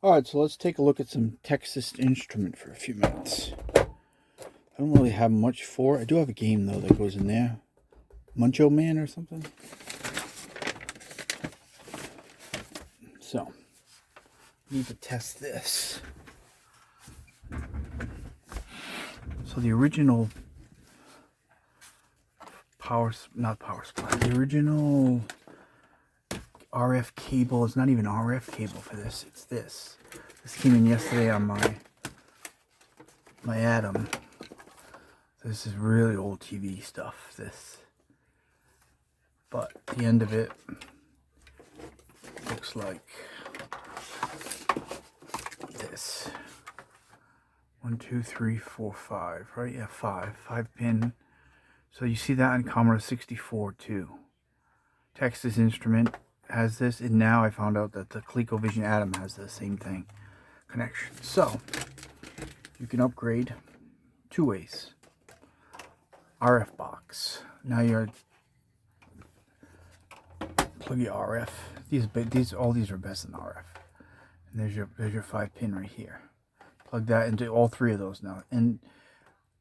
Alright, so let's take a look at some Texas Instrument for a few minutes. I don't really have much for it. I do have a game, though, that goes in there. Munch Man or something. So, need to test this. So the original the original RF cable is not even RF cable for this. It's this. This came in yesterday on my Atom. This is really old TV stuff. This, but the end of it looks like this. 1, 2, 3, 4, 5. Right? Yeah, 5 pin. So you see that on Commodore 64 too. Texas Instrument has this, and now I found out that the ColecoVision Atom has the same thing connection. So you can upgrade two ways. RF box. Now you're plug your RF. All these are best in RF. And there's your 5 pin right here. Plug that into all three of those now. And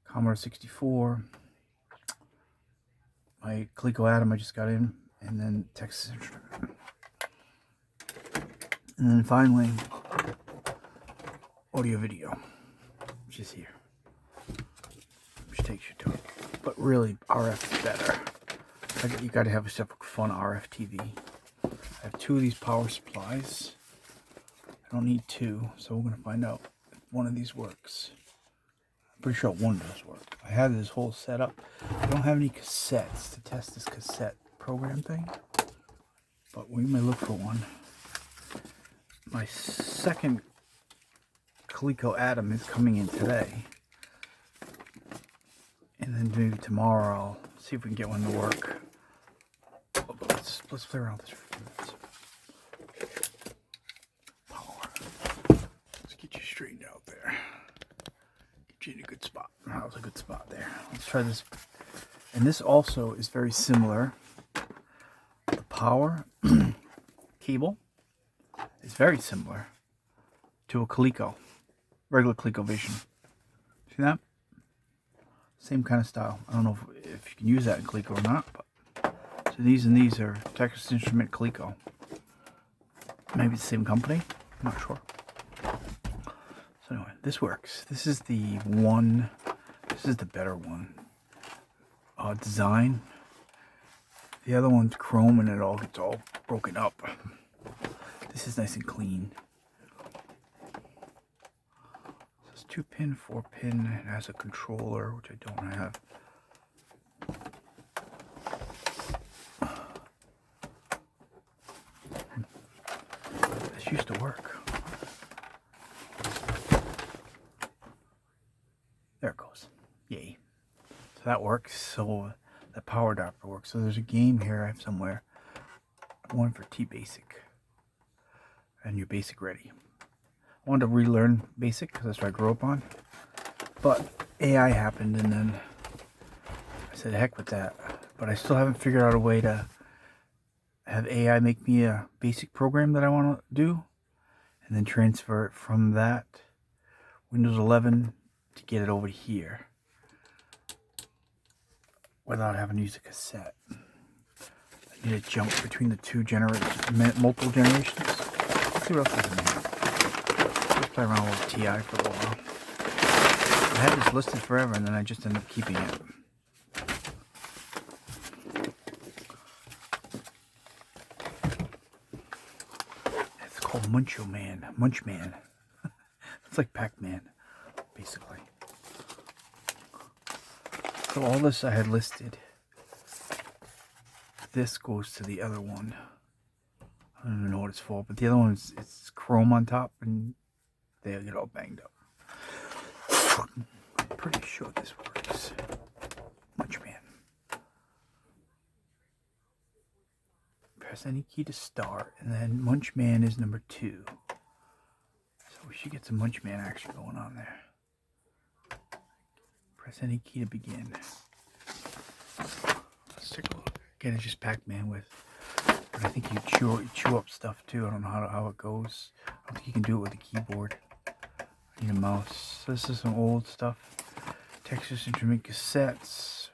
Commodore 64, my Coleco Atom I just got in, and then Texas Instrument. And then finally, audio video, which is here, which takes you to it. But really, RF is better. You got to have a separate fun RF TV. I have 2 of these power supplies. I don't need 2, so we're going to find out if one of these works. I'm pretty sure one does work. I have this whole setup. I don't have any cassettes to test this cassette program thing, but we may look for one. My second Coleco Atom is coming in today, and then maybe tomorrow I'll see if we can get one to work. Let's play around with this for a few minutes. Power. Let's get you straightened out there. Get you in a good spot. That was a good spot there. Let's try this. And this also is very similar. The power cable is very similar to a Coleco, regular ColecoVision. See that? Same kind of style. I don't know if you can use that in Coleco or not, but so these and these are Texas Instrument Coleco. Maybe it's the same company. I'm not sure. So anyway, this works. This is the one. This is the better one. Design. The other one's chrome and it all gets all broken up. This is nice and clean. So it's 2 pin, 4 pin. It has a controller, which I don't have. This used to work. There it goes. Yay. So that works. So the power adapter works. So there's a game here I have somewhere. One for T-Basic. And your Basic ready. I wanted to relearn Basic because that's what I grew up on. But AI happened and then I said heck with that. But I still haven't figured out a way to have AI make me a Basic program that I want to do. And then transfer it from that Windows 11 to get it over here. Without having to use a cassette. I need to jump between the two multiple generations. Let's see what else is in here. Just play around with TI for a while. I had this listed forever and then I just ended up keeping it. It's called Munch Man. It's like Pac-Man, basically. So all this I had listed. This goes to the other one. I don't even know what it's for, but the other one it's chrome on top and they get all banged up. I'm pretty sure this works. Munch Man. Press any key to start, and then Munch Man is number 2. So we should get some Munch Man action going on there. Press any key to begin. Let's take a look. Again, it's just Pac-Man with, but I think you chew up stuff too. I don't know how it goes. I think you can do it with a keyboard. I need a mouse. So this is some old stuff. Texas Instrument cassettes.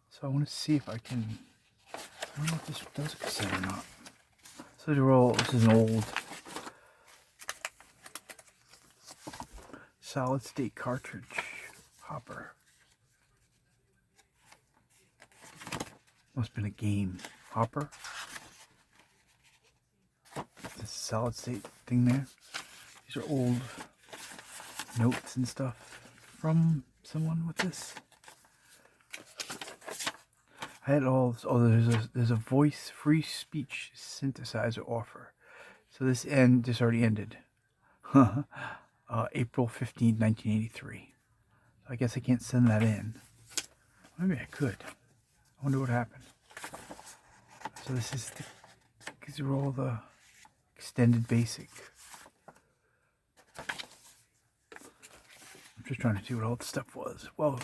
So I want to see if I can. I don't know if this does a cassette or not. So these are all. This is an old solid state cartridge hopper. Must have been a game hopper. This solid state thing there. These are old notes and stuff from someone with this. I had all this. Oh, there's a voice free speech synthesizer offer. So this already ended. April 15th, 1983. So I guess I can't send that in. Maybe I could. I wonder what happened. So these are all the extended basic. I'm just trying to see what all the stuff was. Well,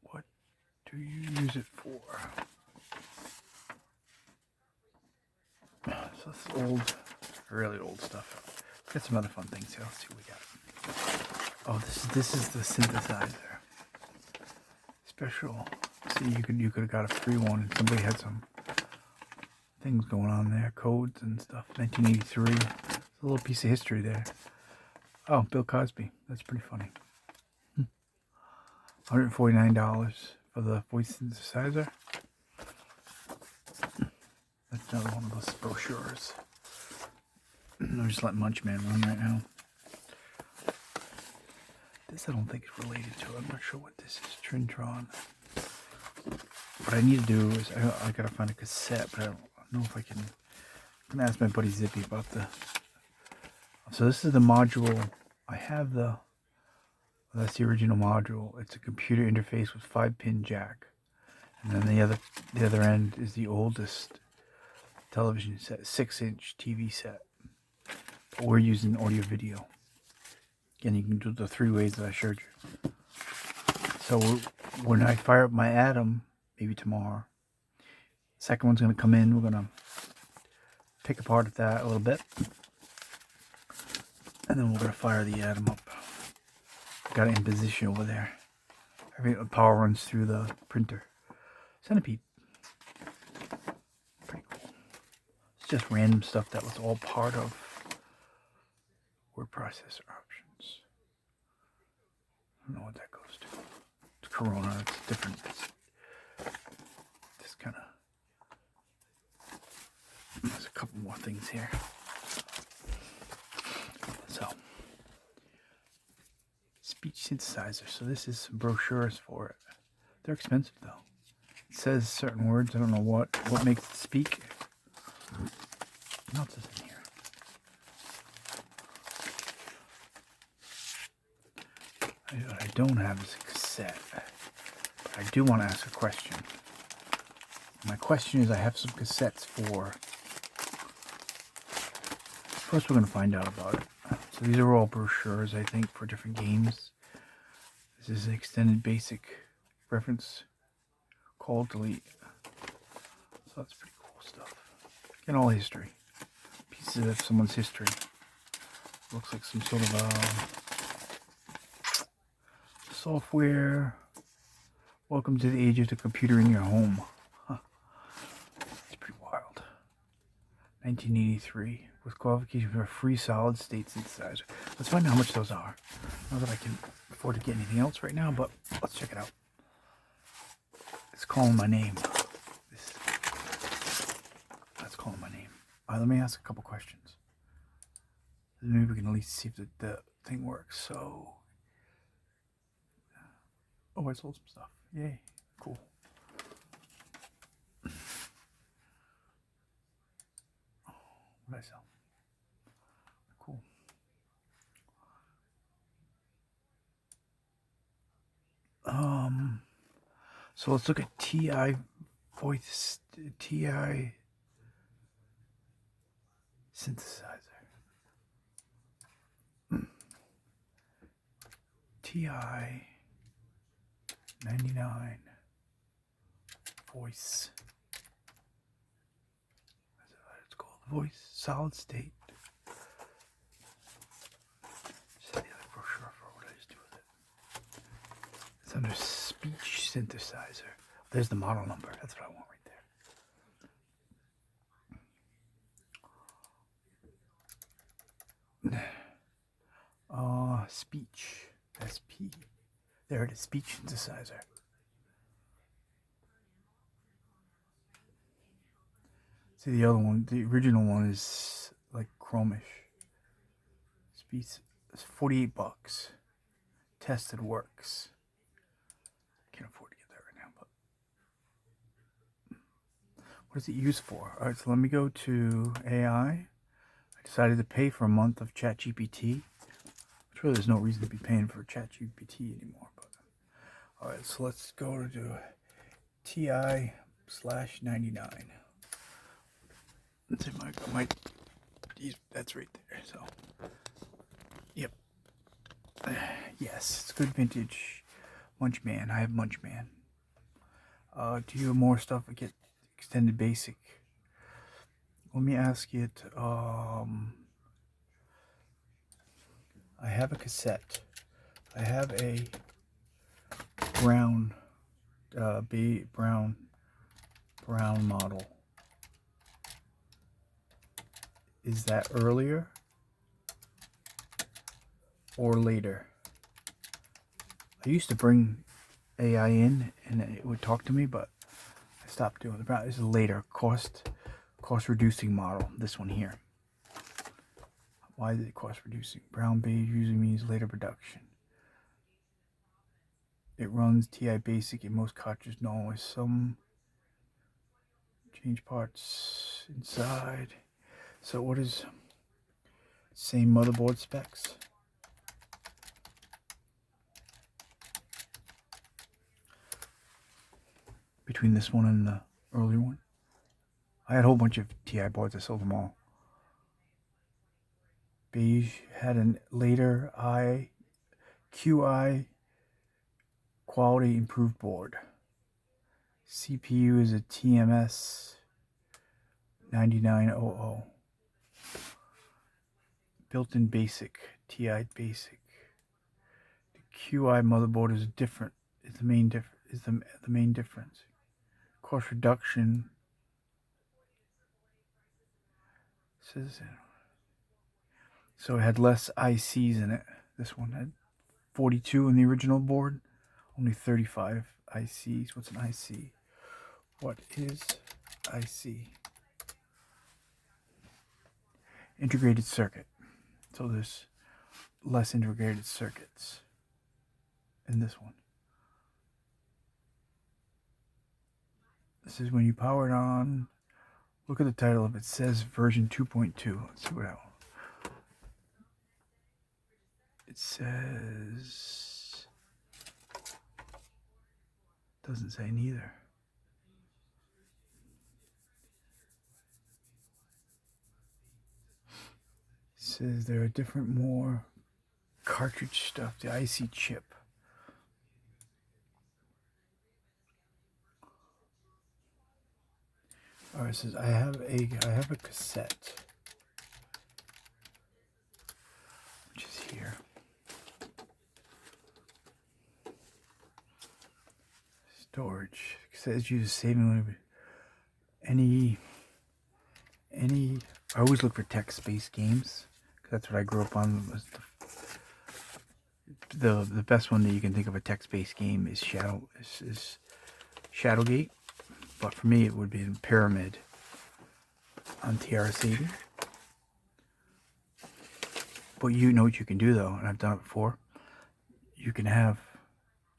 what do you use it for? So this old, really old stuff. Got some other fun things here. Let's see what we got. Oh, this is the synthesizer. Special. See, you could have got a free one. Somebody had some things going on there, codes and stuff. 1983. There's a little piece of history there. Oh, Bill Cosby. That's pretty funny. $149 for the voice synthesizer. That's another one of those brochures. I'm just letting Munch Man run right now. This I don't think is related to it. I'm not sure what this is. Trintron. What I need to do is I gotta find a cassette, but I don't know if I can. I'm gonna ask my buddy Zippy about the. So this is the module. I have the. That's the original module. It's a computer interface with 5-pin jack, and then the other end is the oldest television set, 6-inch TV set. But we're using audio video. Again, you can do the 3 ways that I showed you. So when I fire up my Atom, maybe tomorrow, the second one's going to come in. We're going to pick apart at that a little bit. And then we're going to fire the Atom up. Got it in position over there. The power runs through the printer. Centipede. Pretty cool. It's just random stuff that was all part of word processor options. I don't know what that goes to. It's Corona. It's different. Just kind of. There's a couple more things here. So, speech synthesizer. So this is some brochures for it. They're expensive though. It says certain words. I don't know what makes it speak. What else is in here? What I don't have is a cassette. But I do want to ask a question. My question is, I have some cassettes for. First, we're going to find out about it. So these are all brochures, I think, for different games. This is an extended basic reference. Call, delete. So that's pretty cool stuff. Again, all history. Pieces of someone's history. Looks like some sort of software. Welcome to the age of the computer in your home. Huh. It's pretty wild. 1983. With qualification for a free solid state synthesizer. Let's find out how much those are. Not that I can afford to get anything else right now, but let's check it out. It's calling my name. That's calling my name. Let me ask a couple questions. Maybe we can at least see if the thing works. So, oh, I sold some stuff. Yay, cool. What did I sell? Cool. So let's look at TI voice, TI synthesizer. TI 99 voice. That's what it's called. voice, solid state. Just had the other brochure for what I just do with it. It's under speech synthesizer. There's the model number. That's what I want right there. Speech. SP. There it is. Speech synthesizer. See, the other one, the original one is like chromish. Speech is $48. Tested works. Can't afford to get that right now, but what is it used for? All right, so let me go to AI. I decided to pay for a month of ChatGPT. Really, there's no reason to be paying for ChatGPT anymore. But all right, so let's go to TI/99. Let's see, that's right there. So, yep, yes, it's good vintage. Munch Man. I have Munch Man. Do you have more stuff? I get extended basic. Let me ask it. I have a cassette. I have a brown, brown model. Is that earlier or later? I used to bring AI in and it would talk to me, but I stopped doing the brown. This is later, cost reducing model. This one here. Why is it cost reducing? Brown beige usually means later production. It runs TI basic in most cartridges. No, some change parts inside. So what is same motherboard specs? Between this one and the earlier one. I had a whole bunch of TI boards. I sold them all. Beige had a later QI quality improved board. CPU is a TMS 9900. Built-in basic, TI basic. The QI motherboard is different. Is the main difference. Cost reduction says so it had less ICs in it. This one had 42 in the original board, only 35 ICs. What's an IC? What is IC? Integrated circuit. So there's less integrated circuits in this one. This is when you power it on. Look at the title of it. It says version 2.2. Let's see what that one. It says, doesn't say neither. It says there are different more cartridge stuff, the IC chip. All right, it says I have a cassette, which is here. Storage. It says use saving any. I always look for text-based games because that's what I grew up on. Was the best one that you can think of a text-based game is Shadowgate. But for me, it would be Pyramid on TRS-80. But you know what you can do, though, and I've done it before. You can have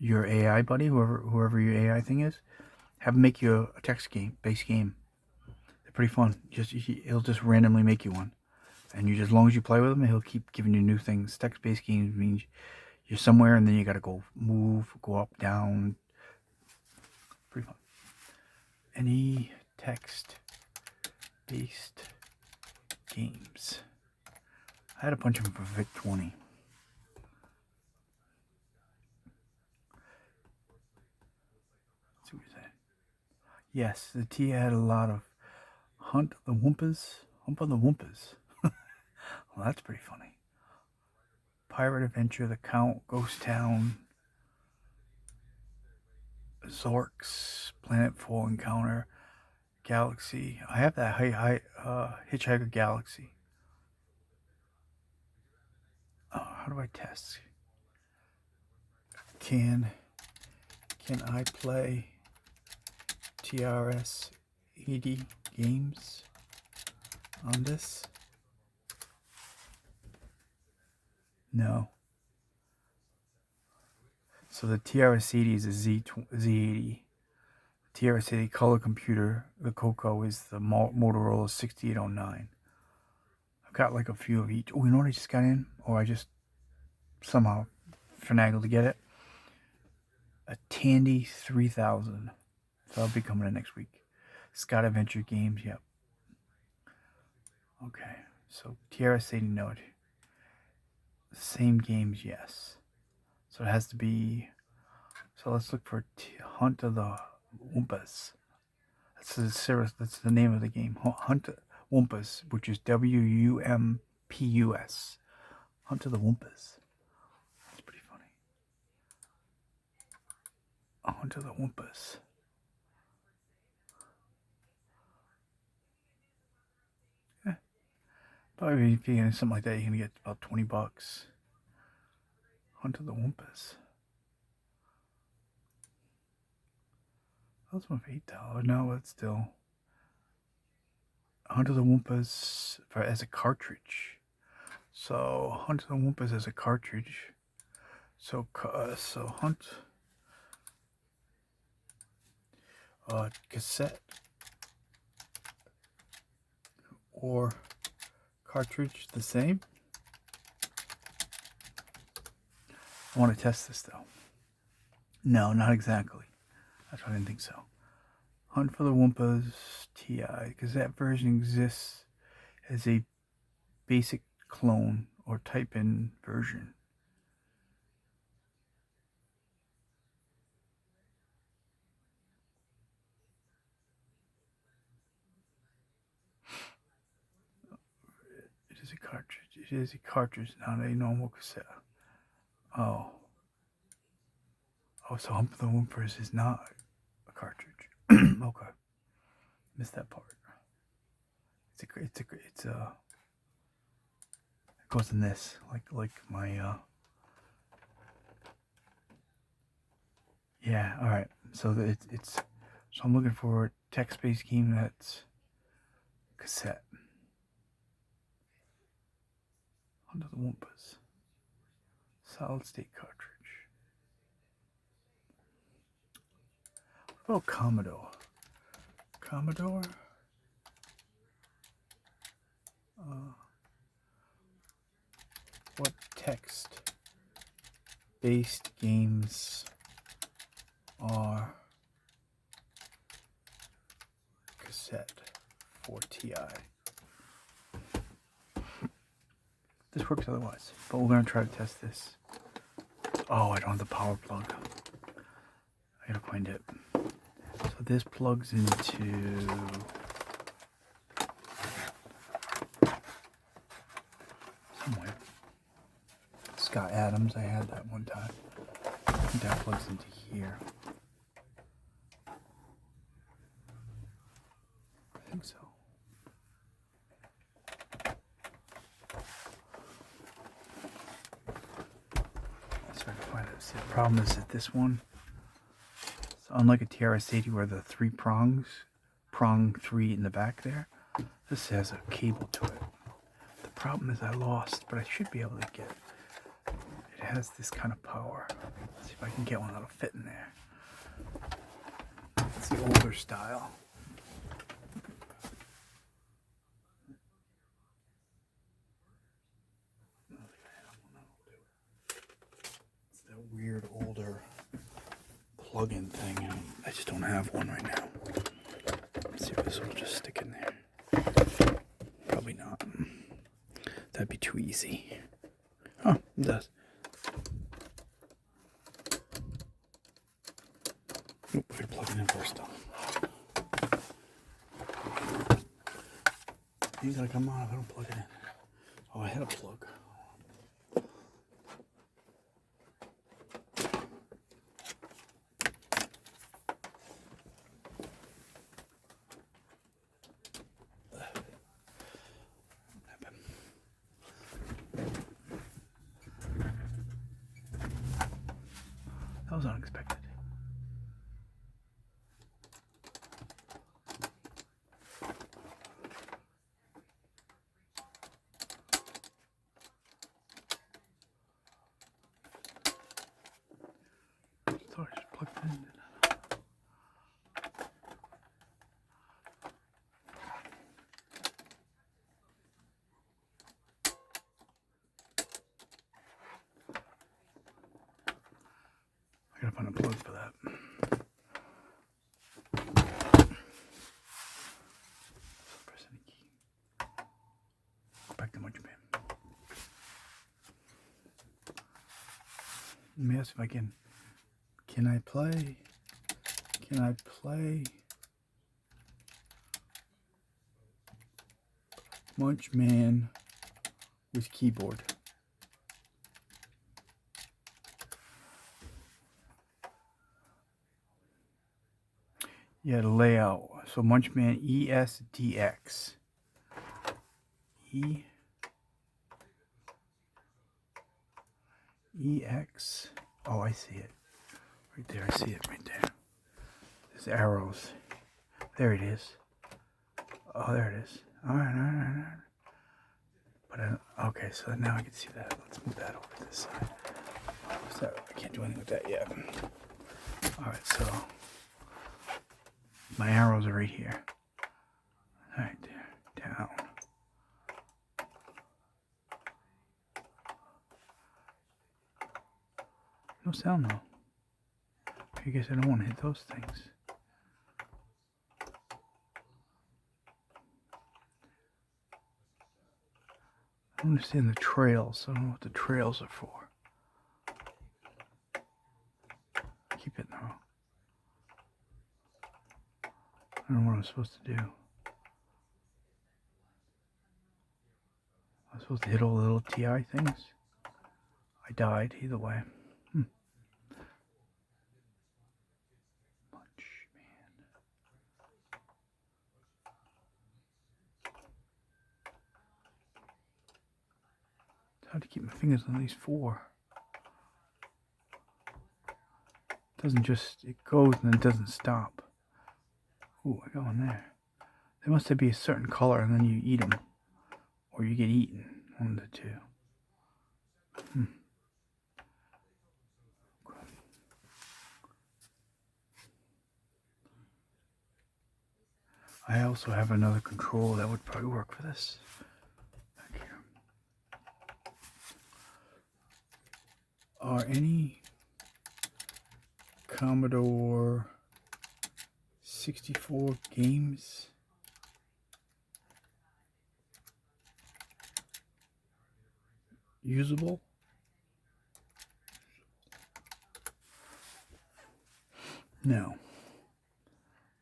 your AI buddy, whoever your AI thing is, have them make you a text-based game. They're pretty fun. He'll just randomly make you one, and as long as you play with him, he'll keep giving you new things. Text-based games means you're somewhere, and then you got to go up, down. Pretty fun. Any text-based games. I had a bunch of them for VIC-20. Let's see what you say. Yes, the T had a lot of Hunt the Wumpas, Hump on the Woompas. Well, that's pretty funny. Pirate Adventure, The Count, Ghost Town, Zorks, Planet 4 Encounter, Galaxy. I have that Hitchhiker Galaxy. How do I test? Can I play TRS 80 games on this? No. So the TRS-80 is a Z80. TRS-80 color computer. The Coco is the Motorola 6809. I've got like a few of each. Oh, you know what I just got in? Or I just somehow finagled to get it? A Tandy 3000. So that'll be coming in next week. Scott Adventure Games, yep. Okay, so TRS-80 Note. Same games, yes. So it has to be. So let's look for Hunt of the Woompas. That's the name of the game. Hunt Woompas, which is WUMPUS. Hunt of the Woompas. That's pretty funny. Hunt of the Woompas. Yeah. Probably if you're getting something like that, you're gonna get about $20. Hunt of the Woompas. That was one for $8. No, but still. Hunt of the Woompas as a cartridge. So Hunt of the Woompas as a cartridge. So Hunt cassette or cartridge the same. I want to test this though. No, not exactly. That's why I didn't think so. Hunt for the Woompas TI, because that version exists as a basic clone or type-in version. It is a cartridge. It is a cartridge, not a normal cassette. Oh, so Hunt for the Woompas is not a cartridge. Okay, missed that part. It goes in this, like my yeah. All right, so so I'm looking for a text-based game that's cassette. Under the Woompas. Solid state cartridge. What about Commodore? Commodore? What text-based games are cassette for TI? This works otherwise, but we're going to try to test this. Oh, I don't have the power plug. I gotta find it. So this plugs into somewhere. Scott Adams, I had that one time. I think that plugs into here. I think so. Let's try to find it. See, the problem is that this one, so unlike a TRS-80 where the three prongs, prong 3 in the back there, this has a cable to it. The problem is I lost, but I should be able to get it. It has this kind of power. Let's see if I can get one that'll fit in there. It's the older style. It's that weird older plug-in thing. I just don't have one right now. Let's see if this will just stick in there. Probably not. That'd be too easy. Oh, it does. Nope, I gotta plug it in first though. ain't gonna come on if I don't plug it in. Oh, I had a plug. That was unexpected. Thought I just plugged it in. I gotta find a plug for that. Press any key. Go back to Munch Man. Let me ask if I can. Can I play? Can I play Munch Man with keyboard? Yeah, the layout. So Munchman ESDX. EX. Oh, I see it. Right there, I see it right there. There's arrows. There it is. Oh, there it is. Alright. But okay, so now I can see that. Let's move that over to this side. So I can't do anything with that yet. Alright, so my arrows are right here. Alright, there. Down. No sound though. I guess I don't want to hit those things. I don't understand the trails. I don't know what the trails are for. Keep it now. I don't know what I'm supposed to do. I'm supposed to hit all the little TI things. I died either way. Munch Man. It's hard to keep my fingers on these four. It doesn't just, it goes and then it doesn't stop. Ooh, I got one there. There must be a certain color and then you eat them. Or you get eaten. One of the two. I also have another control that would probably work for this. Back here. Are any Commodore 64 games usable? No.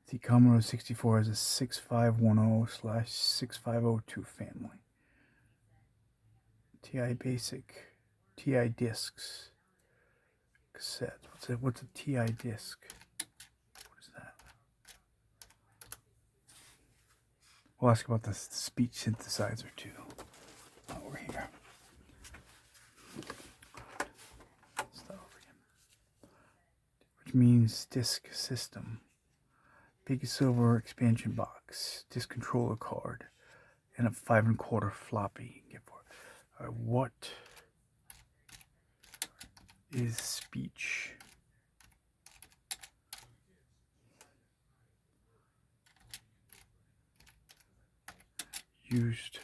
The Commodore 64 has a 6510/6502 family. TI Basic, TI Discs, cassettes. What's a TI Disc? What is that? We'll ask about the speech synthesizer too. While we're here. Start over again. Which means disk system. Big silver expansion box, disc controller card, and a 5 1/4 floppy. Get for it. What is speech? Used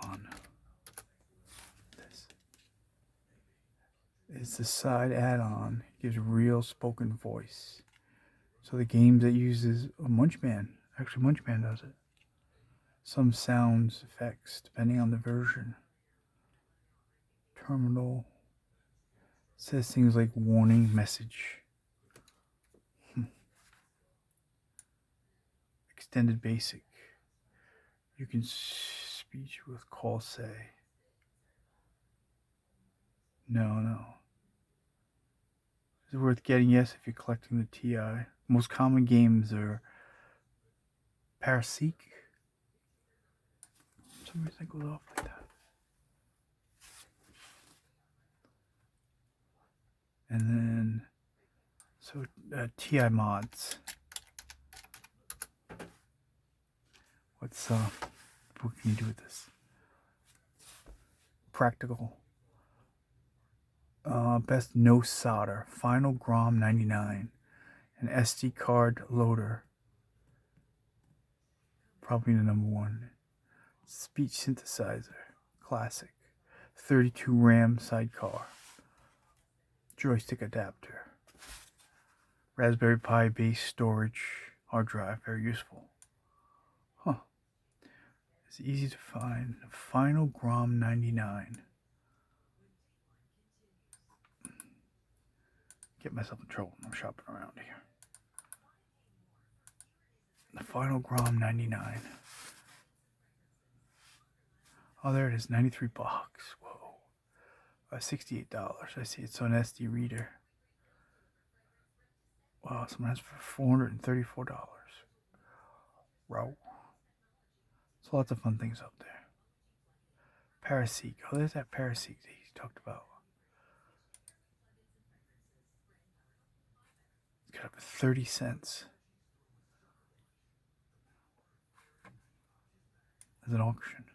on this. It's the side add-on. It gives real spoken voice. So the game that uses a Munch Man, actually Munch Man does it. Some sounds, effects, depending on the version. Terminal says things like warning message. Extended basic. You can speech with call say. No. Is it worth getting? Yes, if you're collecting the TI. Most common games are Paraseek. For some reason it goes off like that. And then, so TI mods. What can you do with this? Practical. Best no solder. Final Grom 99. An SD card loader. Probably the number one. Speech synthesizer. Classic. 32 RAM sidecar. Joystick adapter. Raspberry Pi base storage hard drive. Very useful. Huh. It's easy to find. Final Grom 99. Get myself in trouble when I'm shopping around here. The Final Grom 99. Oh, there it is. 93 bucks. Whoa. $68. I see it's on SD reader. Wow, someone has for $434. Wow. So lots of fun things up there. Paraseek. Oh, there's that Paraseek that he talked about. It's got up to 30 cents. As an auction.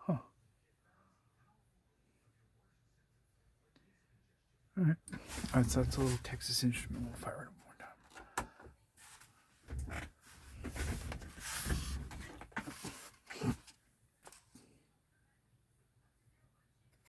Huh. Alright. Alright, so that's a little Texas Instrument. We'll fire it up one time.